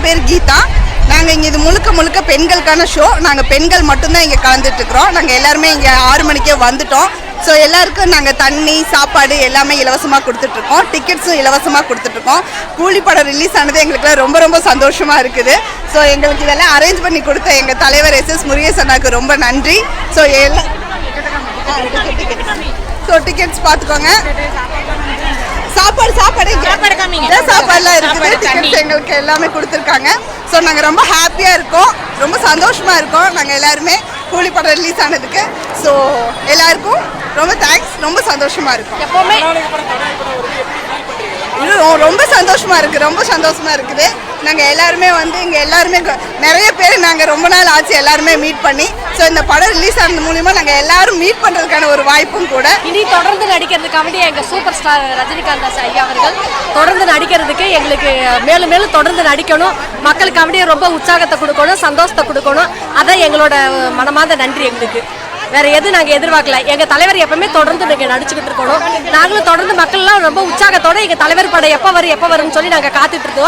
பேர் கீதா. நாங்கள் இங்கே இது முழுக்க முழுக்க பெண்களுக்கான ஷோ. நாங்கள் பெண்கள் மட்டும்தான் இங்கே கலந்துட்டுருக்குறோம். நாங்கள் எல்லாருமே இங்கே 6 மணிக்கே வந்துட்டோம். ஸோ எல்லாருக்கும் நாங்கள் தண்ணி சாப்பாடு எல்லாமே இலவசமாக கொடுத்துட்ருக்கோம். டிக்கெட்ஸும் இலவசமாக கொடுத்துட்ருக்கோம். கூலி படம் ரிலீஸ் ஆனது எங்களுக்குலாம் ரொம்ப ரொம்ப சந்தோஷமாக இருக்குது. ஸோ எங்களுக்கு இதெல்லாம் அரேஞ்ச் பண்ணி கொடுத்த எங்கள் தலைவர் எஸ்எஸ் முருகேசன் அண்ணாவுக்கு ரொம்ப நன்றி. ஸோ டிக்கெட்ஸ் பார்த்துக்கோங்க. சாப்பாடுலாம் இருக்குது. டிக்கெட்ஸ் எங்களுக்கு எல்லாமே கொடுத்துருக்காங்க. ஸோ நாங்கள் ரொம்ப ஹாப்பியாக இருக்கோம், ரொம்ப சந்தோஷமாக இருக்கோம். நாங்கள் எல்லாருமே கூலி படம் ரிலீஸ் ஆனதுக்கு. ஸோ எல்லாருக்கும் ரொம்ப தேங்க்ஸ். ரொம்ப சந்தோஷமாக இருக்கும். எப்போவுமே ரொம்ப சந்தோஷமாக இருக்குது. நாங்கள் எல்லாருமே இங்கே எல்லாருமே நிறைய பேர் நாங்கள் ரொம்ப நாள் ஆச்சு எல்லாருமே மீட் பண்ணி. ஸோ இந்த படம் ரிலீஸ் ஆனது மூலிமா நாங்கள் எல்லாரும் மீட் பண்ணுறதுக்கான ஒரு வாய்ப்பும் கூட. இனி தொடர்ந்து நடிக்கிறதுக்காக எங்கள் சூப்பர் ஸ்டார் ரஜினிகாந்த் ஐயா அவர்கள் தொடர்ந்து நடிக்கிறதுக்கு எங்களுக்கு மேலும் மேலும் தொடர்ந்து நடிக்கணும். மக்களுக்கு ரொம்ப உற்சாகத்தை கொடுக்கணும், சந்தோஷத்தை கொடுக்கணும். அதான் எங்களோட மனமார்ந்த நன்றி. எங்களுக்கு வேற எதுவும் நாங்கள் எதிர்பார்க்கல. எங்கள் தலைவர் எப்பவுமே தொடர்ந்து நீங்கள் நடிச்சுக்கிட்டு இருக்கணும். நாங்களும் தொடர்ந்து மக்கள்லாம் ரொம்ப உற்சாகத்தோட எங்கள் தலைவர் படம் எப்போ வரும்னு சொல்லி நாங்கள் காத்துட்டு இருக்கோம்.